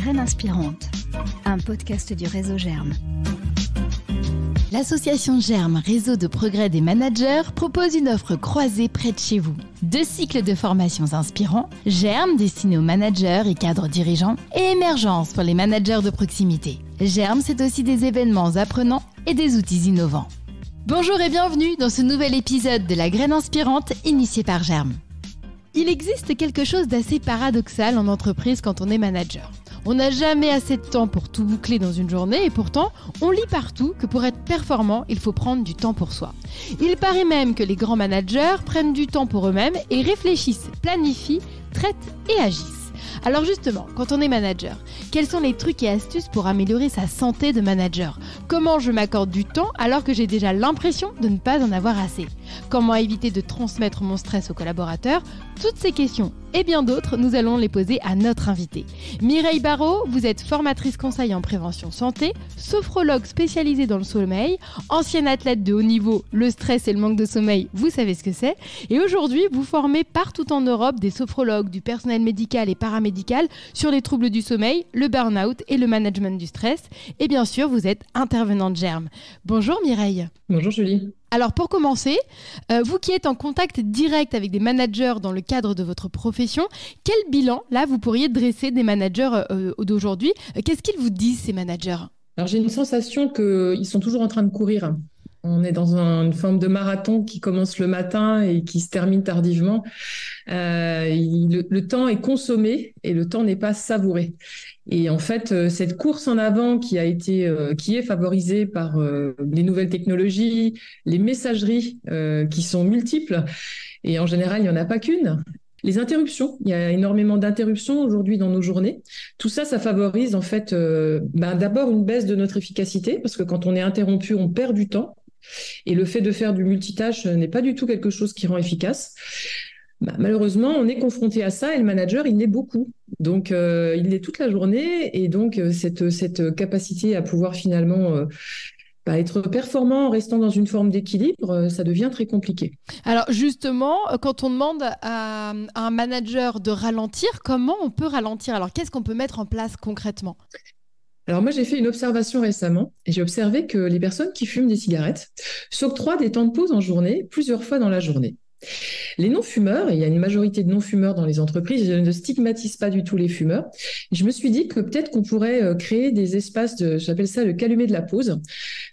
graine inspirante, un podcast du réseau Germe. L'association Germe, réseau de progrès des managers, propose une offre croisée près de chez vous. 2 cycles de formations inspirants, Germe destiné aux managers et cadres dirigeants, et Émergence pour les managers de proximité. Germe, c'est aussi des événements apprenants et des outils innovants. Bonjour et bienvenue dans ce nouvel épisode de la graine inspirante initié par Germe. Il existe quelque chose d'assez paradoxal en entreprise quand on est manager. On n'a jamais assez de temps pour tout boucler dans une journée et pourtant, on lit partout que pour être performant, il faut prendre du temps pour soi. Il paraît même que les grands managers prennent du temps pour eux-mêmes et réfléchissent, planifient, traitent et agissent. Alors justement, quand on est manager, quels sont les trucs et astuces pour améliorer sa santé de manager ? Comment je m'accorde du temps alors que j'ai déjà l'impression de ne pas en avoir assez ? Comment éviter de transmettre mon stress aux collaborateurs ? Toutes ces questions et bien d'autres, nous allons les poser à notre invitée. Mireille Barraud, vous êtes formatrice conseil en prévention santé, sophrologue spécialisée dans le sommeil, ancienne athlète de haut niveau, le stress et le manque de sommeil, vous savez ce que c'est. Et aujourd'hui, vous formez partout en Europe des sophrologues, du personnel médical et paramédical sur les troubles du sommeil, le burn-out et le management du stress. Et bien sûr, vous êtes intervenante Germe. Bonjour Mireille. Bonjour Julie. Alors pour commencer, vous qui êtes en contact direct avec des managers dans le cadre de votre profession, quel bilan là vous pourriez dresser des managers d'aujourd'hui ? Qu'est-ce qu'ils vous disent ces managers ? Alors j'ai une sensation qu'ils sont toujours en train de courir. On est dans une forme de marathon qui commence le matin et qui se termine tardivement. Le temps est consommé et le temps n'est pas savouré. Et en fait, cette course en avant qui est favorisée par les nouvelles technologies, les messageries qui sont multiples, et en général, il n'y en a pas qu'une. Les interruptions, il y a énormément d'interruptions aujourd'hui dans nos journées. Tout ça, ça favorise en fait d'abord une baisse de notre efficacité, parce que quand on est interrompu, on perd du temps. Et le fait de faire du multitâche n'est pas du tout quelque chose qui rend efficace. Malheureusement, on est confronté à ça et le manager, il l'est beaucoup. Donc, il l'est toute la journée et donc cette capacité à pouvoir finalement être performant en restant dans une forme d'équilibre, ça devient très compliqué. Alors justement, quand on demande à un manager de ralentir, comment on peut ralentir ? Alors qu'est-ce qu'on peut mettre en place concrètement ? Alors moi, j'ai fait une observation récemment et j'ai observé que les personnes qui fument des cigarettes s'octroient des temps de pause en journée, plusieurs fois dans la journée. Les non-fumeurs, et il y a une majorité de non-fumeurs dans les entreprises, je ne stigmatise pas du tout les fumeurs. Je me suis dit que peut-être qu'on pourrait créer des espaces j'appelle ça le calumet de la pause.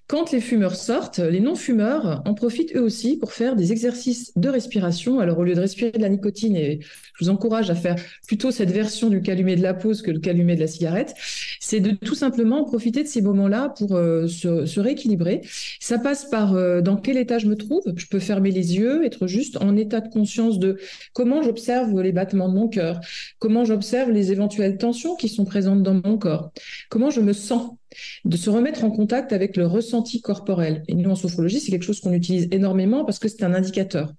Quand les fumeurs sortent, les non-fumeurs en profitent eux aussi pour faire des exercices de respiration. Alors au lieu de respirer de la nicotine, et je vous encourage à faire plutôt cette version du calumet de la pause que le calumet de la cigarette, c'est de tout simplement profiter de ces moments-là pour se rééquilibrer. Ça passe par dans quel état je me trouve. Je peux fermer les yeux, être juste en état de conscience de comment j'observe les battements de mon cœur, comment j'observe les éventuelles tensions qui sont présentes dans mon corps, comment je me sens, de se remettre en contact avec le ressenti corporel. Et nous, en sophrologie, c'est quelque chose qu'on utilise énormément parce que c'est un indicateur.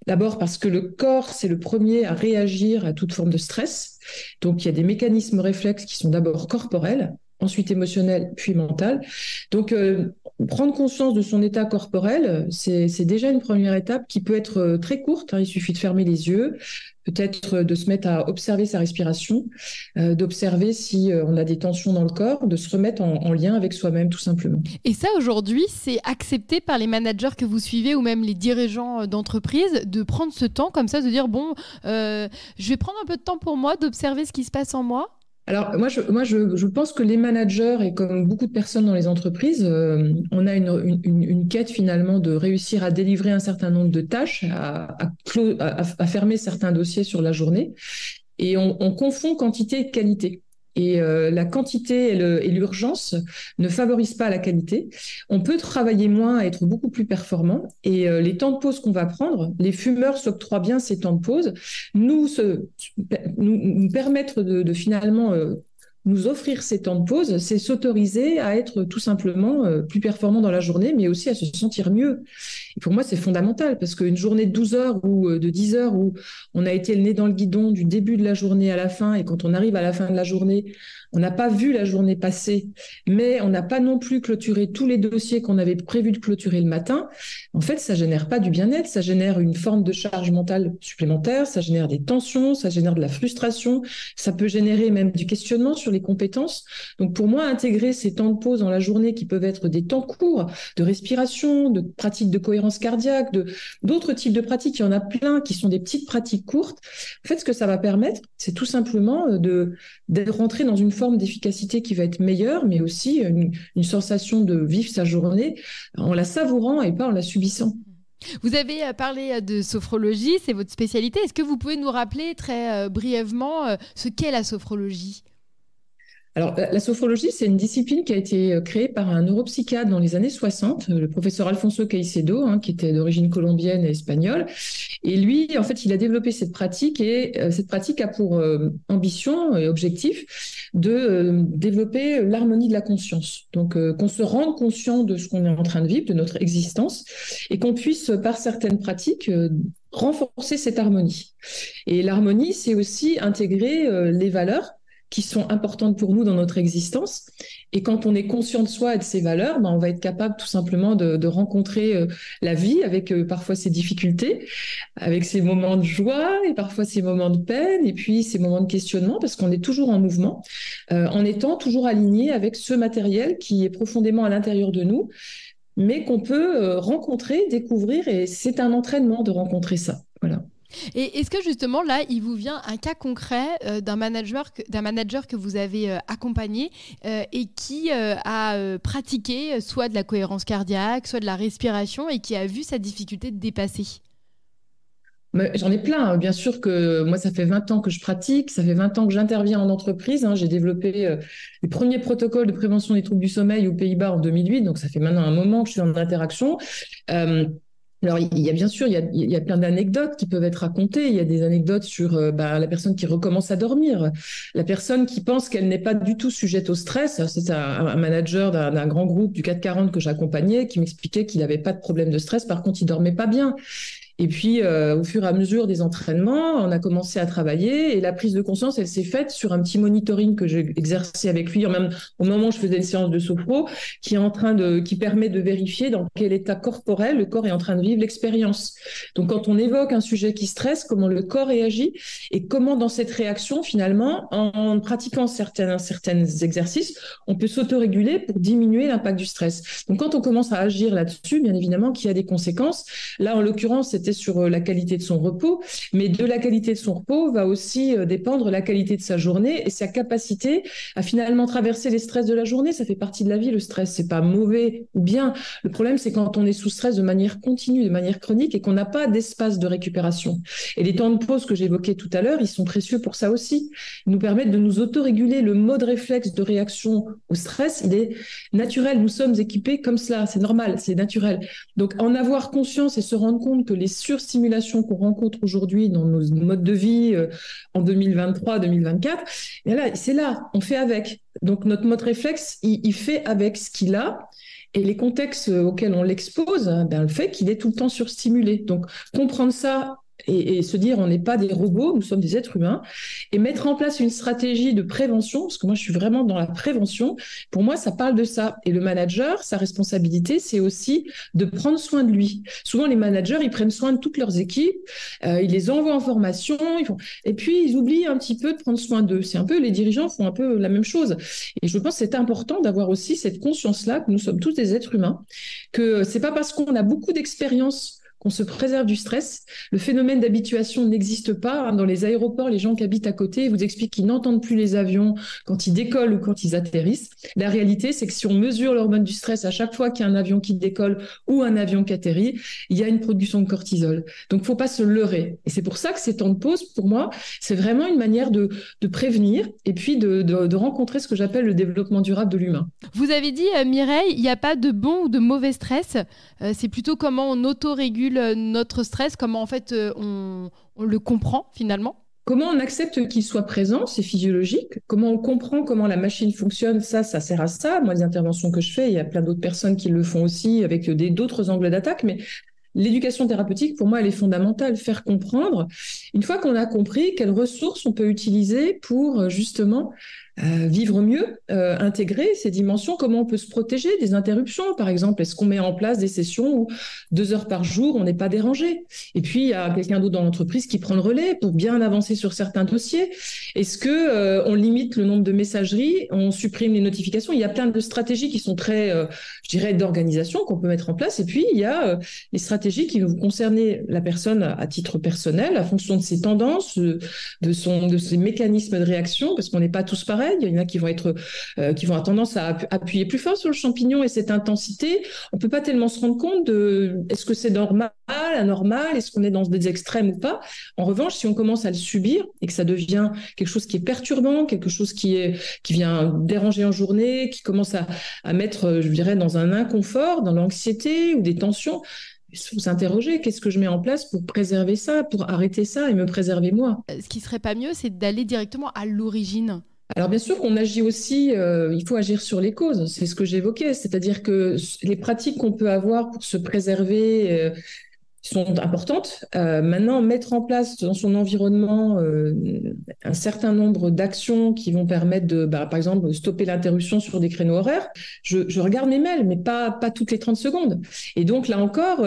D'abord parce que le corps, c'est le premier à réagir à toute forme de stress. Donc, il y a des mécanismes réflexes qui sont d'abord corporels, ensuite émotionnels, puis mentaux. Donc, prendre conscience de son état corporel, c'est déjà une première étape qui peut être très courte. Il suffit de fermer les yeux, peut-être de se mettre à observer sa respiration, d'observer si on a des tensions dans le corps, de se remettre en lien avec soi-même tout simplement. Et ça, aujourd'hui, c'est accepté par les managers que vous suivez ou même les dirigeants d'entreprise de prendre ce temps comme ça, de dire je vais prendre un peu de temps pour moi, d'observer ce qui se passe en moi ? Alors, moi, je pense que les managers, et comme beaucoup de personnes dans les entreprises, on a une quête finalement de réussir à délivrer un certain nombre de tâches, à fermer certains dossiers sur la journée. Et on confond quantité et qualité. Et la quantité et l'urgence ne favorisent pas la qualité. On peut travailler moins, être beaucoup plus performant. Et les temps de pause qu'on va prendre, les fumeurs s'octroient bien ces temps de pause, nous permettre de finalement nous offrir ces temps de pause, c'est s'autoriser à être tout simplement plus performant dans la journée, mais aussi à se sentir mieux. Pour moi, c'est fondamental parce qu'une journée de 12 heures ou de 10 heures où on a été le nez dans le guidon du début de la journée à la fin, et quand on arrive à la fin de la journée, on n'a pas vu la journée passer, mais on n'a pas non plus clôturé tous les dossiers qu'on avait prévu de clôturer le matin. En fait, ça génère pas du bien-être, ça génère une forme de charge mentale supplémentaire, ça génère des tensions, ça génère de la frustration, ça peut générer même du questionnement sur les compétences. Donc pour moi, intégrer ces temps de pause dans la journée qui peuvent être des temps courts de respiration, de pratiques de cohérence cardiaque, d'autres types de pratiques, il y en a plein qui sont des petites pratiques courtes. En fait, ce que ça va permettre, c'est tout simplement de rentrer dans une forme d'efficacité qui va être meilleure, mais aussi une sensation de vivre sa journée en la savourant et pas en la subissant. Vous avez parlé de sophrologie, c'est votre spécialité. Est-ce que vous pouvez nous rappeler très brièvement ce qu'est la sophrologie ? Alors, la sophrologie, c'est une discipline qui a été créée par un neuropsychiatre dans les années 60, le professeur Alfonso Caicedo, qui était d'origine colombienne et espagnole. Et lui, en fait, il a développé cette pratique, et cette pratique a pour ambition et objectif de développer l'harmonie de la conscience. Donc, qu'on se rende conscient de ce qu'on est en train de vivre, de notre existence, et qu'on puisse, par certaines pratiques, renforcer cette harmonie. Et l'harmonie, c'est aussi intégrer les valeurs qui sont importantes pour nous dans notre existence. Et quand on est conscient de soi et de ses valeurs, on va être capable tout simplement de rencontrer la vie avec parfois ses difficultés, avec ses moments de joie et parfois ses moments de peine, et puis ses moments de questionnement, parce qu'on est toujours en mouvement, en étant toujours aligné avec ce matériel qui est profondément à l'intérieur de nous, mais qu'on peut rencontrer, découvrir, et c'est un entraînement de rencontrer ça. Voilà. Et est-ce que justement là, il vous vient un cas concret d'un manager que vous avez accompagné et qui a pratiqué soit de la cohérence cardiaque, soit de la respiration, et qui a vu sa difficulté de dépasser ? Mais j'en ai plein. Bien sûr que moi, ça fait 20 ans que je pratique, ça fait 20 ans que j'interviens en entreprise. J'ai développé les premiers protocoles de prévention des troubles du sommeil aux Pays-Bas en 2008, donc ça fait maintenant un moment que je suis en interaction. Alors, il y a bien sûr, il y a plein d'anecdotes qui peuvent être racontées. Il y a des anecdotes sur la personne qui recommence à dormir, la personne qui pense qu'elle n'est pas du tout sujette au stress. C'est un manager d'un grand groupe du CAC 40 que j'accompagnais qui m'expliquait qu'il n'avait pas de problème de stress. Par contre, il dormait pas bien. Et puis, au fur et à mesure des entraînements, on a commencé à travailler, et la prise de conscience, elle s'est faite sur un petit monitoring que j'ai exercé avec lui, même au moment où je faisais une séance de sophro, qui permet de vérifier dans quel état corporel le corps est en train de vivre l'expérience. Donc, quand on évoque un sujet qui stresse, comment le corps réagit, et comment dans cette réaction, finalement, en pratiquant certains exercices, on peut s'autoréguler pour diminuer l'impact du stress. Donc, quand on commence à agir là-dessus, bien évidemment qu'il y a des conséquences. Là, en l'occurrence, c'était sur la qualité de son repos, mais de la qualité de son repos va aussi dépendre la qualité de sa journée et sa capacité à finalement traverser les stress de la journée. Ça fait partie de la vie, le stress, c'est pas mauvais ou bien. Le problème, c'est quand on est sous stress de manière continue, de manière chronique, et qu'on n'a pas d'espace de récupération. Et les temps de pause que j'évoquais tout à l'heure, ils sont précieux pour ça aussi. Ils nous permettent de nous autoréguler. Le mode réflexe de réaction au stress, il est naturel. Nous sommes équipés comme cela, c'est normal, c'est naturel. Donc, en avoir conscience et se rendre compte que les surstimulations qu'on rencontre aujourd'hui dans nos modes de vie en 2023-2024, et là, c'est là, on fait avec. Donc notre mode réflexe, il fait avec ce qu'il a, et les contextes auxquels on l'expose, le fait qu'il est tout le temps surstimulé. Donc comprendre ça et se dire on n'est pas des robots, nous sommes des êtres humains, et mettre en place une stratégie de prévention, parce que moi je suis vraiment dans la prévention, pour moi ça parle de ça. Et le manager, sa responsabilité, c'est aussi de prendre soin de lui. Souvent les managers, ils prennent soin de toutes leurs équipes, ils les envoient en formation, et puis ils oublient un petit peu de prendre soin d'eux. C'est un peu, les dirigeants font un peu la même chose. Et je pense que c'est important d'avoir aussi cette conscience-là, que nous sommes tous des êtres humains, que c'est pas parce qu'on a beaucoup d'expérience qu'on se préserve du stress. Le phénomène d'habituation n'existe pas. Dans les aéroports, les gens qui habitent à côté vous expliquent qu'ils n'entendent plus les avions quand ils décollent ou quand ils atterrissent. La réalité, c'est que si on mesure l'hormone du stress à chaque fois qu'il y a un avion qui décolle ou un avion qui atterrit, il y a une production de cortisol. Donc, il ne faut pas se leurrer. Et c'est pour ça que ces temps de pause, pour moi, c'est vraiment une manière de prévenir et puis de rencontrer ce que j'appelle le développement durable de l'humain. Vous avez dit, Mireille, il n'y a pas de bon ou de mauvais stress. C'est plutôt comment on autorégule notre stress, comment en fait on le comprend finalement. Comment on accepte qu'il soit présent, c'est physiologique. Comment on comprend comment la machine fonctionne, ça sert à ça. Moi, les interventions que je fais, il y a plein d'autres personnes qui le font aussi avec d'autres angles d'attaque, mais l'éducation thérapeutique, pour moi, elle est fondamentale. Faire comprendre, une fois qu'on a compris, quelles ressources on peut utiliser pour justement vivre mieux, intégrer ces dimensions, comment on peut se protéger des interruptions, par exemple. Est-ce qu'on met en place des sessions où 2 heures par jour, on n'est pas dérangé? Et puis, il y a quelqu'un d'autre dans l'entreprise qui prend le relais pour bien avancer sur certains dossiers. Est-ce que on limite le nombre de messageries, on supprime les notifications? Il y a plein de stratégies qui sont très, je dirais, d'organisation qu'on peut mettre en place. Et puis, il y a les stratégies qui vont concerner la personne à titre personnel, à fonction de ses tendances, de ses mécanismes de réaction, parce qu'on n'est pas tous pareils. Il y en a qui vont avoir tendance à appuyer plus fort sur le champignon et cette intensité. On peut pas tellement se rendre compte de est-ce que c'est normal, anormal, est-ce qu'on est dans des extrêmes ou pas. En revanche, si on commence à le subir et que ça devient quelque chose qui est perturbant, quelque chose qui vient déranger en journée, qui commence à mettre, je dirais, dans un inconfort, dans l'anxiété ou des tensions, il faut s'interroger, qu'est-ce que je mets en place pour préserver ça, pour arrêter ça et me préserver moi? Ce qui serait pas mieux, c'est d'aller directement à l'origine. Alors bien sûr qu'on agit aussi, il faut agir sur les causes, c'est ce que j'évoquais, c'est-à-dire que les pratiques qu'on peut avoir pour se préserver sont importantes. Maintenant, mettre en place dans son environnement un certain nombre d'actions qui vont permettre de, par exemple, stopper l'interruption sur des créneaux horaires. Je regarde mes mails, mais pas toutes les 30 secondes. Et donc, là encore,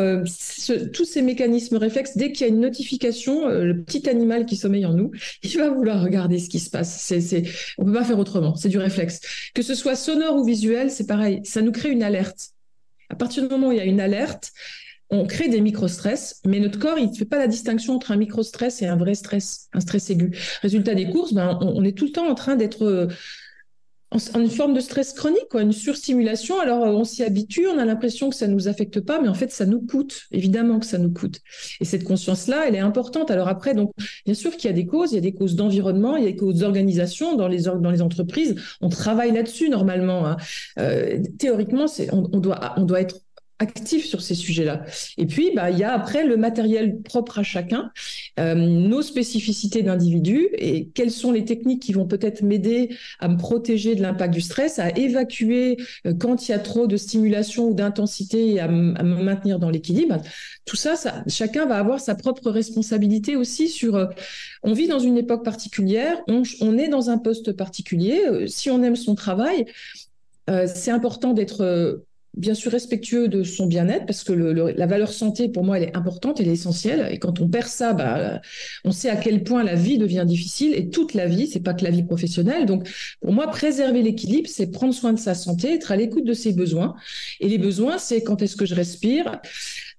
tous ces mécanismes réflexes, dès qu'il y a une notification, le petit animal qui sommeille en nous, il va vouloir regarder ce qui se passe. On peut pas faire autrement, c'est du réflexe. Que ce soit sonore ou visuel, c'est pareil, ça nous crée une alerte. À partir du moment où il y a une alerte, on crée des micro-stress, mais notre corps, il ne fait pas la distinction entre un micro-stress et un vrai stress, un stress aigu. Résultat des courses, on est tout le temps en train d'être en une forme de stress chronique, quoi, une surstimulation. Alors, on s'y habitue, on a l'impression que ça ne nous affecte pas, mais en fait, ça nous coûte. Évidemment que ça nous coûte. Et cette conscience-là, elle est importante. Alors après, donc, bien sûr qu'il y a des causes. Il y a des causes d'environnement, il y a des causes d'organisation dans les entreprises. On travaille là-dessus, normalement. Hein. Théoriquement, on doit être actif sur ces sujets-là. Et puis, il y a après le matériel propre à chacun, nos spécificités d'individus et quelles sont les techniques qui vont peut-être m'aider à me protéger de l'impact du stress, à évacuer quand il y a trop de stimulation ou d'intensité et à me maintenir dans l'équilibre. Tout ça, chacun va avoir sa propre responsabilité aussi sur... on vit dans une époque particulière, on est dans un poste particulier. Si on aime son travail, c'est important d'être... bien sûr respectueux de son bien-être, parce que la valeur santé, pour moi, elle est importante, elle est essentielle. Et quand on perd ça, on sait à quel point la vie devient difficile, et toute la vie, c'est pas que la vie professionnelle. Donc, pour moi, préserver l'équilibre, c'est prendre soin de sa santé, être à l'écoute de ses besoins. Et les besoins, c'est quand est-ce que je respire,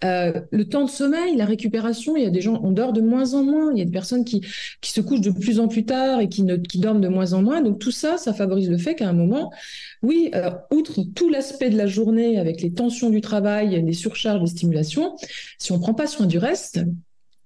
le temps de sommeil, la récupération. Il y a des gens, on dort de moins en moins. Il y a des personnes qui se couchent de plus en plus tard et qui dorment de moins en moins. Donc tout ça, ça favorise le fait qu'à un moment, oui, outre tout l'aspect de la journée avec les tensions du travail, les surcharges, les stimulations, si on prend pas soin du reste,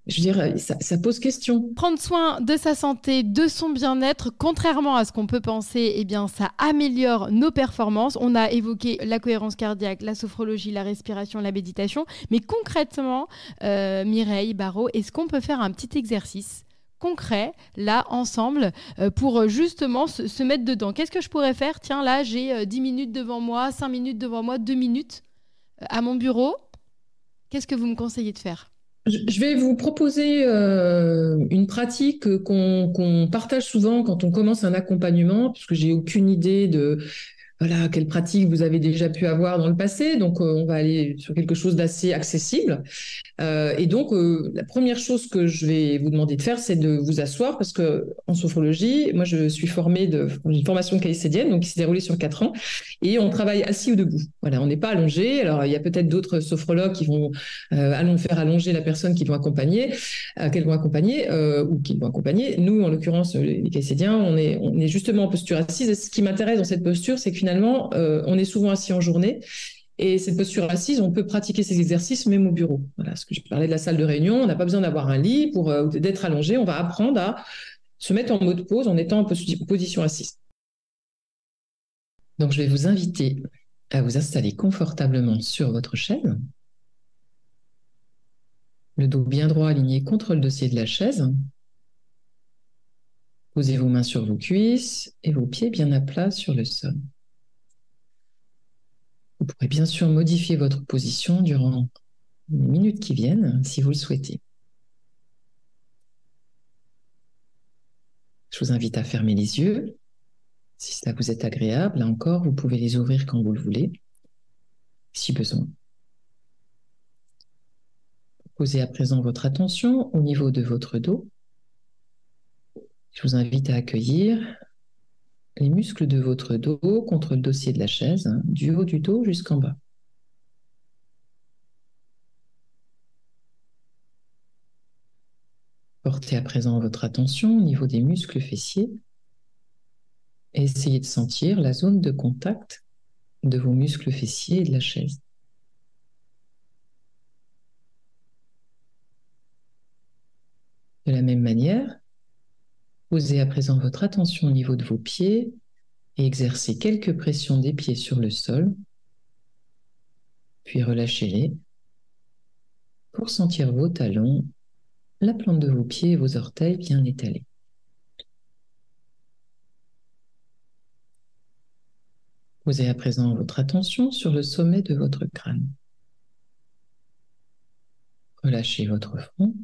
je veux dire, ça pose question. Prendre soin de sa santé, de son bien-être, contrairement à ce qu'on peut penser, eh bien, ça améliore nos performances. On a évoqué la cohérence cardiaque, la sophrologie, la respiration, la méditation. Mais concrètement, Mireille Barraud, est-ce qu'on peut faire un petit exercice concret, là, ensemble, pour justement se mettre dedans? Qu'est-ce que je pourrais faire? Tiens, là, j'ai 10 minutes devant moi, 5 minutes devant moi, 2 minutes à mon bureau. Qu'est-ce que vous me conseillez de faire? Je vais vous proposer une pratique qu'on partage souvent quand on commence un accompagnement, puisque j'ai aucune idée de quelle pratique vous avez déjà pu avoir dans le passé. Donc, on va aller sur quelque chose d'assez accessible. Et donc, la première chose que je vais vous demander de faire, c'est de vous asseoir, parce que en sophrologie, moi, je suis formée j'ai une formation caïcédienne, donc qui s'est déroulée sur 4 ans, et on travaille assis ou debout. Voilà, on n'est pas allongé. Alors, il y a peut-être d'autres sophrologues qui vont faire allonger la personne qu'ils vont accompagner, ou qu'ils vont accompagner. Nous, en l'occurrence, les caïcédiens, on est justement en posture assise. Et ce qui m'intéresse dans cette posture, c'est que finalement, on est souvent assis en journée. Et cette posture assise, on peut pratiquer ces exercices même au bureau. Voilà, ce que je parlais de la salle de réunion, on n'a pas besoin d'avoir un lit d'être allongé. On va apprendre à se mettre en mode pause en étant en position assise. Donc, je vais vous inviter à vous installer confortablement sur votre chaise. Le dos bien droit aligné contre le dossier de la chaise. Posez vos mains sur vos cuisses et vos pieds bien à plat sur le sol. Vous pourrez bien sûr modifier votre position durant les minutes qui viennent, si vous le souhaitez. Je vous invite à fermer les yeux. Si cela vous est agréable, là encore, vous pouvez les ouvrir quand vous le voulez, si besoin. Posez à présent votre attention au niveau de votre dos. Je vous invite à accueillir les muscles de votre dos contre le dossier de la chaise, du haut du dos jusqu'en bas. Portez à présent votre attention au niveau des muscles fessiers et essayez de sentir la zone de contact de vos muscles fessiers et de la chaise. De la même manière, posez à présent votre attention au niveau de vos pieds et exercez quelques pressions des pieds sur le sol, puis relâchez-les pour sentir vos talons, la plante de vos pieds et vos orteils bien étalés. Posez à présent votre attention sur le sommet de votre crâne. Relâchez votre front.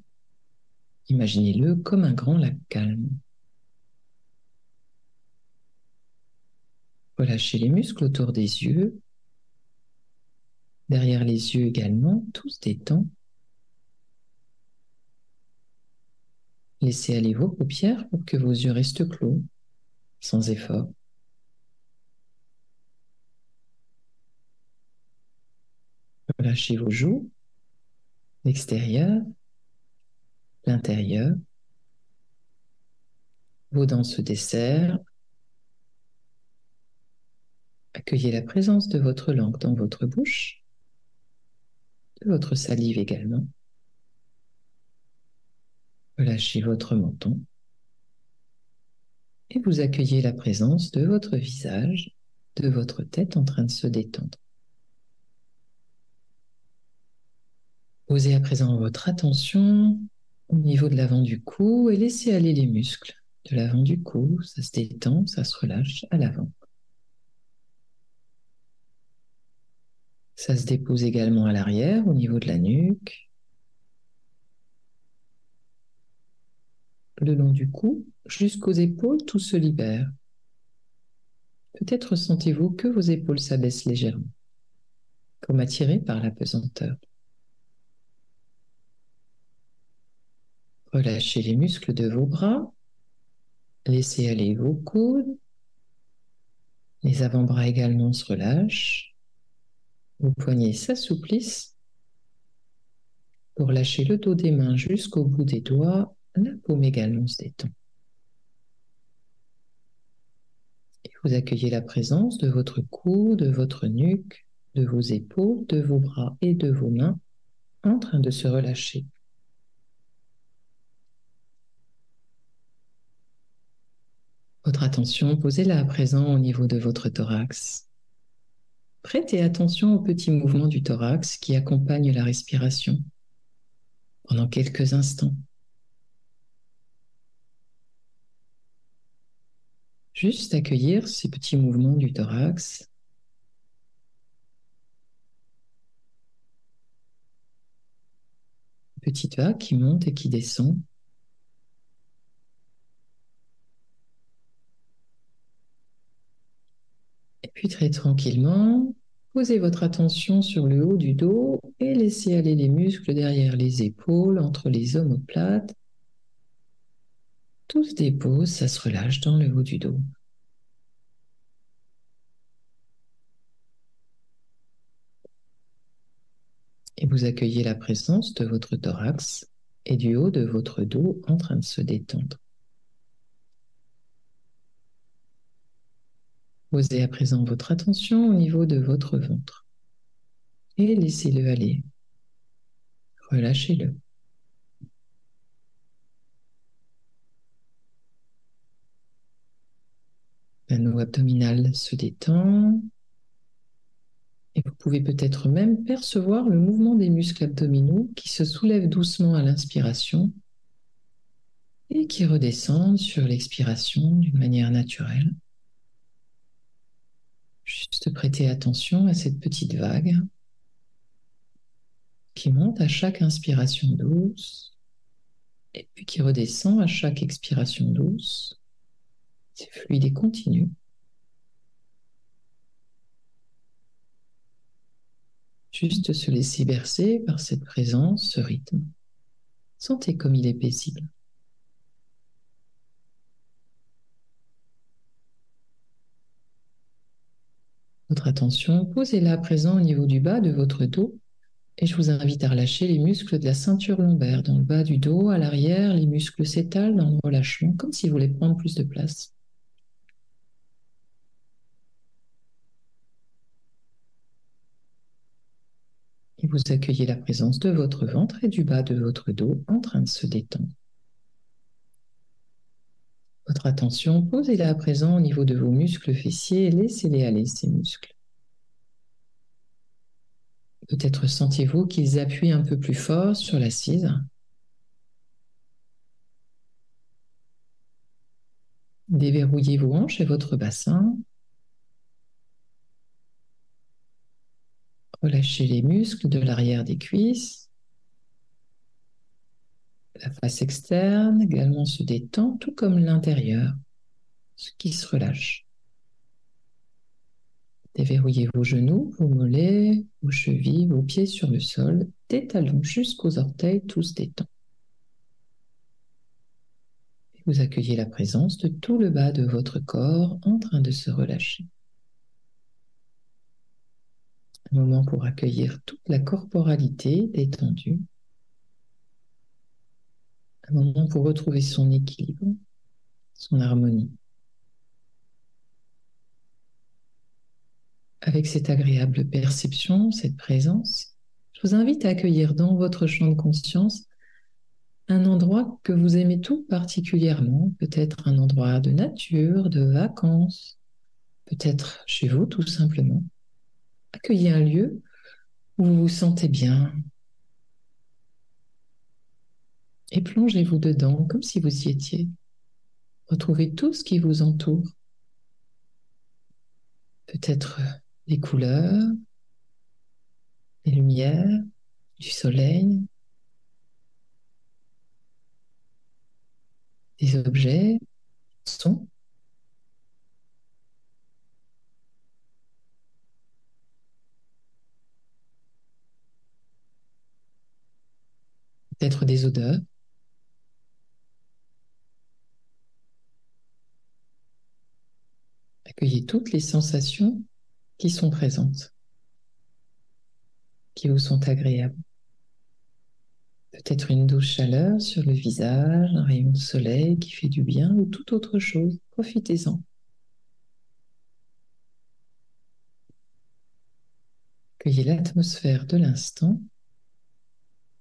Imaginez-le comme un grand lac calme. Relâchez les muscles autour des yeux. Derrière les yeux également, tous détendus. Laissez aller vos paupières pour que vos yeux restent clos, sans effort. Relâchez vos joues, l'extérieur, l'intérieur. Vos dents se desserrent. Accueillez la présence de votre langue dans votre bouche, de votre salive également. Relâchez votre menton et vous accueillez la présence de votre visage, de votre tête en train de se détendre. Posez à présent votre attention au niveau de l'avant du cou et laissez aller les muscles de l'avant du cou. Ça se détend, ça se relâche à l'avant. Ça se dépose également à l'arrière, au niveau de la nuque, le long du cou, jusqu'aux épaules, tout se libère. Peut-être sentez-vous que vos épaules s'abaissent légèrement, comme attirées par la pesanteur. Relâchez les muscles de vos bras, laissez aller vos coudes, les avant-bras également se relâchent, vos poignets s'assouplissent pour lâcher le dos des mains jusqu'au bout des doigts, la paume également se détend. Et vous accueillez la présence de votre cou, de votre nuque, de vos épaules, de vos bras et de vos mains en train de se relâcher. Votre attention, posez-la à présent au niveau de votre thorax. Prêtez attention aux petits mouvements du thorax qui accompagnent la respiration pendant quelques instants. Juste accueillir ces petits mouvements du thorax. Petite vague qui monte et qui descend. Et puis très tranquillement, posez votre attention sur le haut du dos et laissez aller les muscles derrière les épaules, entre les omoplates. Tout se dépose, ça se relâche dans le haut du dos. Et vous accueillez la présence de votre thorax et du haut de votre dos en train de se détendre. Posez à présent votre attention au niveau de votre ventre et laissez-le aller. Relâchez-le. L'anneau abdominal se détend et vous pouvez peut-être même percevoir le mouvement des muscles abdominaux qui se soulèvent doucement à l'inspiration et qui redescendent sur l'expiration d'une manière naturelle. Juste prêter attention à cette petite vague qui monte à chaque inspiration douce et puis qui redescend à chaque expiration douce. C'est fluide et continu. Juste se laisser bercer par cette présence, ce rythme. Sentez comme il est paisible. Votre attention, posez-la à présent au niveau du bas de votre dos et je vous invite à relâcher les muscles de la ceinture lombaire dans le bas du dos, à l'arrière, les muscles s'étalent dans le relâchement comme si vous voulez prendre plus de place. Et vous accueillez la présence de votre ventre et du bas de votre dos en train de se détendre. Votre attention, posez-la à présent au niveau de vos muscles fessiers et laissez-les aller, ces muscles. Peut-être sentez-vous qu'ils appuient un peu plus fort sur l'assise. Déverrouillez vos hanches et votre bassin. Relâchez les muscles de l'arrière des cuisses. La face externe également se détend, tout comme l'intérieur, ce qui se relâche. Déverrouillez vos genoux, vos mollets, vos chevilles, vos pieds sur le sol, des talons jusqu'aux orteils, tout se détend. Et vous accueillez la présence de tout le bas de votre corps en train de se relâcher. Un moment pour accueillir toute la corporalité détendue. Un moment pour retrouver son équilibre, son harmonie. Avec cette agréable perception, cette présence, je vous invite à accueillir dans votre champ de conscience un endroit que vous aimez tout particulièrement, peut-être un endroit de nature, de vacances, peut-être chez vous tout simplement. Accueillez un lieu où vous vous sentez bien et plongez-vous dedans comme si vous y étiez. Retrouvez tout ce qui vous entoure. Peut-être les couleurs, les lumières, du soleil, des objets, des sons. Peut-être des odeurs. Accueillez toutes les sensations qui sont présentes, qui vous sont agréables. Peut-être une douce chaleur sur le visage, un rayon de soleil qui fait du bien ou toute autre chose. Profitez-en. Accueillez l'atmosphère de l'instant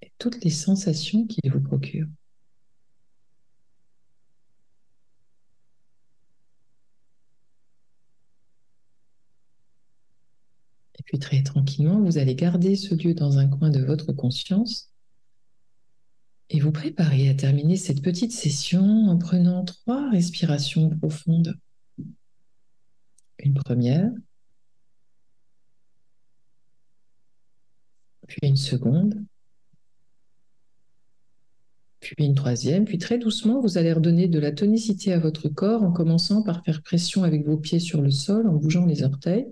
et toutes les sensations qu'il vous procure. Et puis très tranquillement, vous allez garder ce lieu dans un coin de votre conscience et vous préparer à terminer cette petite session en prenant 3 respirations profondes. Une première, puis une seconde, puis une troisième, puis très doucement, vous allez redonner de la tonicité à votre corps en commençant par faire pression avec vos pieds sur le sol, en bougeant les orteils.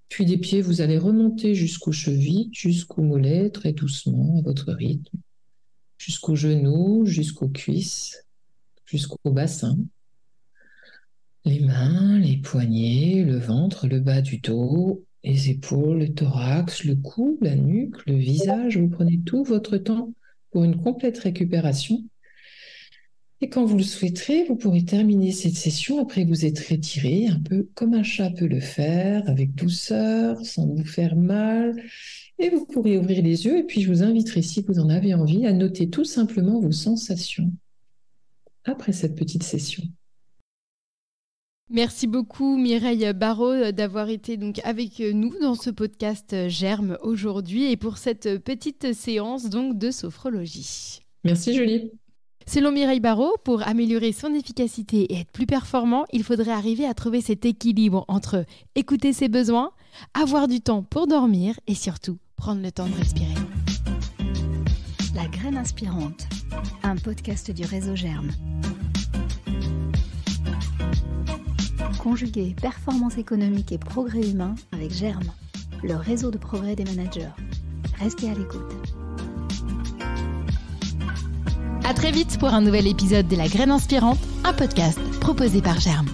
Puis des pieds, vous allez remonter jusqu'aux chevilles, jusqu'aux mollets, très doucement, à votre rythme, jusqu'aux genoux, jusqu'aux cuisses, jusqu'au bassin. Les mains, les poignets, le ventre, le bas du dos, les épaules, le thorax, le cou, la nuque, le visage. Vous prenez tout votre temps pour une complète récupération. Et quand vous le souhaiterez, vous pourrez terminer cette session après vous être étiré, un peu comme un chat peut le faire, avec douceur, sans vous faire mal. Et vous pourrez ouvrir les yeux et puis je vous inviterai, si vous en avez envie, à noter tout simplement vos sensations après cette petite session. Merci beaucoup Mireille Barraud d'avoir été donc avec nous dans ce podcast Germe aujourd'hui et pour cette petite séance donc de sophrologie. Merci Julie. Selon Mireille Barraud, pour améliorer son efficacité et être plus performant, il faudrait arriver à trouver cet équilibre entre écouter ses besoins, avoir du temps pour dormir et surtout prendre le temps de respirer. La graine inspirante, un podcast du réseau Germe. Conjuguer performance économique et progrès humain avec Germe, le réseau de progrès des managers. Restez à l'écoute. À très vite pour un nouvel épisode de La Graine Inspirante, un podcast proposé par Germe.